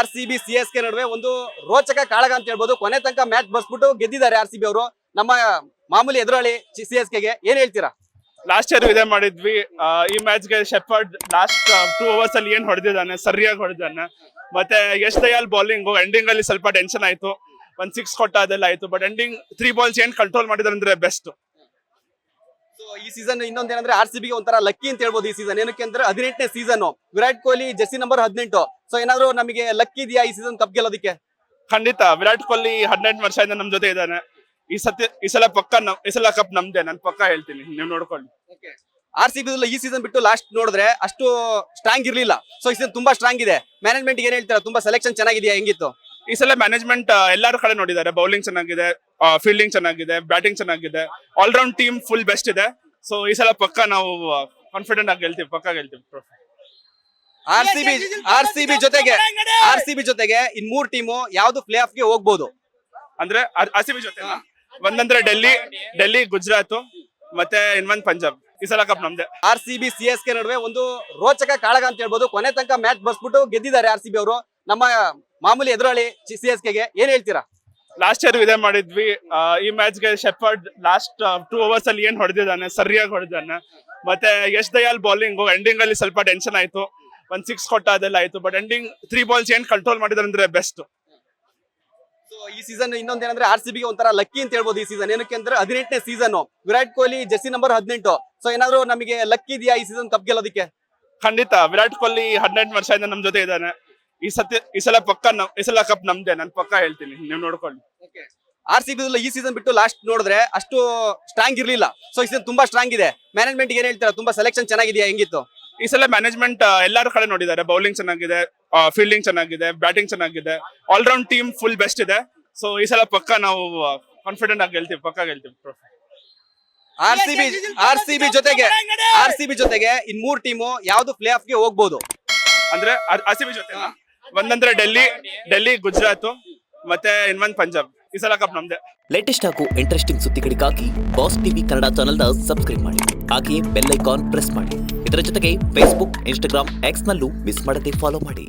RCB CSK ನಡುವೆ ಒಂದು ರೋಚಕ ಕಾಳಗ ಅಂತ ಹೇಳ್ಬೋದು. ಕೊನೆ ತನಕ ಮ್ಯಾಚ್ ಬಸ್ಬಿಟ್ಟು ಗೆದ್ದಿದ್ದಾರೆ RCB ಅವರು. ನಮ್ಮ ಮಾಮೂಲಿ ಎದುರಾಳಿ CSK ಗೆ ಏನ್ ಹೇಳ್ತೀರಾ? ಲಾಸ್ಟ್ ಇಯರ್ ಇದೇ ಮಾಡಿದ್ವಿ. ಈ ಮ್ಯಾಚ್ ಗೆ ಶೆಫರ್ಡ್ ಲಾಸ್ಟ್ 2 overs ಅಲ್ಲಿ ಏನ್ ಹೊಡೆದಿದ್ದಾನೆ, ಸರಿಯಾಗಿ ಹೊಡೆದಾನೆ. ಮತ್ತೆ ಯಶ್ ದಯಾಲ್ ಬೌಲಿಂಗ್ ಎಂಡಿಂಗ್ ಅಲ್ಲಿ ಸ್ವಲ್ಪ ಟೆನ್ಷನ್ ಆಯ್ತು. 1 6 ಕೊಟ್ಟ ಅದೆಲ್ಲ ಆಯ್ತು. ಬಟ್ ಎಂಡಿಂಗ್ 3 balls ಏನ್ ಕಂಟ್ರೋಲ್ ಮಾಡಿದಾರೆ ಅಂದ್ರೆ ಬೆಸ್ಟ್. ಸೊ ಈ ಸೀಸನ್ ಇನ್ನೊಂದೇನಂದ್ರೆ RCB ಗೆ ಒಂಥರ ಲಕ್ಕಿ ಅಂತ ಹೇಳ್ಬೋದು ಈ ಸೀಸನ್. ಏನಕ್ಕೆ ಅಂದ್ರೆ 18ನೇ season, Virat Kohli jersey number 18. So ಏನಾದ್ರು ನಮಗೆ ಲಕ್ಕಿ ಇದೆಯಾ ಈ ಸೀಸನ್ ಕಪ್ ಗೆಲ್ಲೋದಕ್ಕೆ? ಖಂಡಿತ. ವಿರಾಟ್ ಕೊಹ್ಲಿ 18 ವರ್ಷದಿಂದ ನಮ್ ಜೊತೆ ಇದ್ದಾನೆ. ಈ ಸಲ ಕಪ್ ನಮ್ದೆ, ನಾನು ಪಕ್ಕ ಹೇಳ್ತೀನಿ, ನೀವು ನೋಡ್ಕೊಳ್ಳಿ. RCB ಈ ಸೀಸನ್ ಬಿಟ್ಟು ಲಾಸ್ಟ್ ನೋಡಿದ್ರೆ ಅಷ್ಟು ಸ್ಟ್ರಾಂಗ್ ಇರ್ಲಿಲ್ಲ. ಸೊ ಈ ಸೀಸನ್ ತುಂಬಾ ಸ್ಟ್ರಾಂಗ್ ಇದೆ. ಮ್ಯಾನೇಜ್ಮೆಂಟ್ ಏನ್ ಹೇಳ್ತೀರಾ? ತುಂಬಾ ಸೆಲೆಕ್ಷನ್ ಚೆನ್ನಾಗಿದೆಯಾ, ಹೆಂಗಿತ್ತು ಈ ಸಲ ಮ್ಯಾನೇಜ್ಮೆಂಟ್ ಎಲ್ಲರ ಕಡೆ ನೋಡಿದ್ದಾರೆ. ಬೌಲಿಂಗ್ ಚೆನ್ನಾಗಿದೆ, ಫೀಲ್ಡಿಂಗ್ ಚೆನ್ನಾಗಿದೆ, ಬ್ಯಾಟಿಂಗ್ ಚೆನ್ನಾಗಿದೆ, ಆಲ್ರೌಂಡ್ ಟೀಮ್ ಫುಲ್ ಬೆಸ್ಟ್ ಇದೆ. ಸೊ ಈ ಸಲ ಪಕ್ಕ ನಾವು ಕಾನ್ಫಿಡೆಂಟ್ ಆಗಿ ಗೆಲ್ತೀವಿ, ಪಕ್ಕ ಗೆಲ್ತೀವಿ. RCB ಜೊತೆಗೆ ಇನ್ 3 ಟೀಮು ಯಾವ್ದು ಪ್ಲೇ ಆಫ್ ಗೆ ಹೋಗ್ಬೋದು ಅಂದ್ರೆ RCB ಜೊತೆ ಒಂದಂದ್ರೆ ಡೆಲ್ಲಿ, ಗುಜರಾತ್ ಮತ್ತೆ ಇನ್ನೊಂದು ಪಂಜಾಬ್. ಈ ಸಲ ಕಪ್ ನಮ್ದೆ. RCB CSK ನಡುವೆ ಒಂದು ರೋಚಕ ಕಾಳಗ ಅಂತ ಹೇಳ್ಬೋದು. ಕೊನೆ ತನಕ ಮ್ಯಾಚ್ ಬಸ್ಬಿಟ್ಟು ಗೆದ್ದಿದ್ದಾರೆ RCB ಅವರು. ನಮ್ಮ ಮಾಮೂಲಿ ಎದುರಾಳಿ CSK ಗೆ ಏನ್ ಹೇಳ್ತೀರಾ? ಲಾಸ್ಟ್ ಇಯರ್ ಇದೇ ಮಾಡಿದ್ವಿ. ಈ ಮ್ಯಾಚ್ ಗೆ ಶೆಫರ್ಡ್ ಲಾಸ್ಟ್ 2 overs ಅಲ್ಲಿ ಏನ್ ಹೊಡೆದಿದ್ದಾನೆ, ಸರಿಯಾಗಿ ಹೊಡೆದಾನೆ. ಮತ್ತೆ ಯಶ್ ದಯಾಲ್ ಬೌಲಿಂಗ್ ಎಂಡಿಂಗ್ ಅಲ್ಲಿ ಸ್ವಲ್ಪ ಟೆನ್ಷನ್ ಆಯ್ತು. 1 6 ಕೊಟ್ಟ ಅದೆಲ್ಲ ಆಯ್ತು. ಬಟ್ ಎಂಡಿಂಗ್ 3 balls ಏನ್ ಕಂಟ್ರೋಲ್ ಮಾಡಿದಾರೆ ಅಂದ್ರೆ ಬೆಸ್ಟ್. ಸೊ ಈ ಸೀಸನ್ ಇನ್ನೊಂದೇನಂದ್ರೆ RCB ಗೆ ಒಂಥರ ಲಕ್ಕಿ ಅಂತ ಹೇಳ್ಬೋದು ಈ ಸೀಸನ್. ಏನಕ್ಕೆ ಅಂದ್ರೆ 18ನೇ season, Virat Kohli jersey number 18. So ಏನಾದ್ರು ನಮಗೆ ಲಕ್ಕಿ ಇದೆಯಾ ಈ ಸೀಸನ್ ಕಪ್ ಗೆಲ್ಲೋದಕ್ಕೆ? ಖಂಡಿತ. ವಿರಾಟ್ ಕೊಹ್ಲಿ 18 ವರ್ಷದಿಂದ ನಮ್ ಜೊತೆ ಇದ್ದಾನೆ. ಈ ಸಲ ಕಪ್ ನಮ್ದೆ, ನಾನು ಪಕ್ಕ ಹೇಳ್ತೀನಿ, ನೀವು ನೋಡ್ಕೊಳ್ಳಿ. RCB ಈ ಸೀಸನ್ ಬಿಟ್ಟು ಲಾಸ್ಟ್ ನೋಡಿದ್ರೆ ಅಷ್ಟು ಸ್ಟ್ರಾಂಗ್ ಇರ್ಲಿಲ್ಲ. ಸೊ ಈ ಸೀಸನ್ ತುಂಬಾ ಸ್ಟ್ರಾಂಗ್ ಇದೆ. ಮ್ಯಾನೇಜ್ಮೆಂಟ್ ಏನ್ ಹೇಳ್ತೀರಾ? ತುಂಬಾ ಸೆಲೆಕ್ಷನ್ ಚೆನ್ನಾಗಿದೆಯಾ, ಹೆಂಗಿತ್ತು ಈ ಸಲ ಮ್ಯಾನೇಜ್ಮೆಂಟ್ ಎಲ್ಲರ ಕಡೆ ನೋಡಿದ್ದಾರೆ. ಬೌಲಿಂಗ್ ಚೆನ್ನಾಗಿದೆ, ಫೀಲ್ಡಿಂಗ್ ಚೆನ್ನಾಗಿದೆ, ಬ್ಯಾಟಿಂಗ್ ಚೆನ್ನಾಗಿದೆ, ಆಲ್ರೌಂಡ್ ಟೀಮ್ ಫುಲ್ ಬೆಸ್ಟ್ ಇದೆ. ಸೊ ಈ ಸಲ ಪಕ್ಕ ನಾವು ಕಾನ್ಫಿಡೆಂಟ್ ಆಗಿ ಗೆಲ್ತೀವಿ, ಪಕ್ಕ ಗೆಲ್ತೀವಿ. RCB ಜೊತೆಗೆ ಇನ್ 3 ಟೀಮು ಯಾವ್ದು ಪ್ಲೇ ಆಫ್ ಗೆ ಹೋಗ್ಬೋದು ಅಂದ್ರೆ RCB ಜೊತೆ ಒಂದಂದ್ರೆ ಡೆಲ್ಲಿ, ಗುಜರಾತ್ ಮತ್ತೆ ಇನ್ನೊಂದು ಪಂಜಾಬ್. ಈ ಸಲ ಕಪ್ ನಮ್ದೆ. ಲೇಟೆಸ್ಟ್ ಹಾಗೂ ಇಂಟ್ರೆಸ್ಟಿಂಗ್ ಸುದ್ದಿಗಳಿಗಾಗಿ ಬಾಸ್ ಟಿವಿ ಕನ್ನಡ ಚಾನೆಲ್ನ ಸಬ್ಸ್ಕ್ರೈಬ್ ಮಾಡಿ. ಹಾಗೆಯೇ ಬೆಲ್ ಐಕಾನ್ ಪ್ರೆಸ್ ಮಾಡಿ. ಇದರ ಜೊತೆಗೆ ಫೇಸ್ಬುಕ್, ಇನ್ಸ್ಟಾಗ್ರಾಮ್, ಎಕ್ಸ್ ನಲ್ಲೂ ಮಿಸ್ ಮಾಡದೆ ಫಾಲೋ ಮಾಡಿ.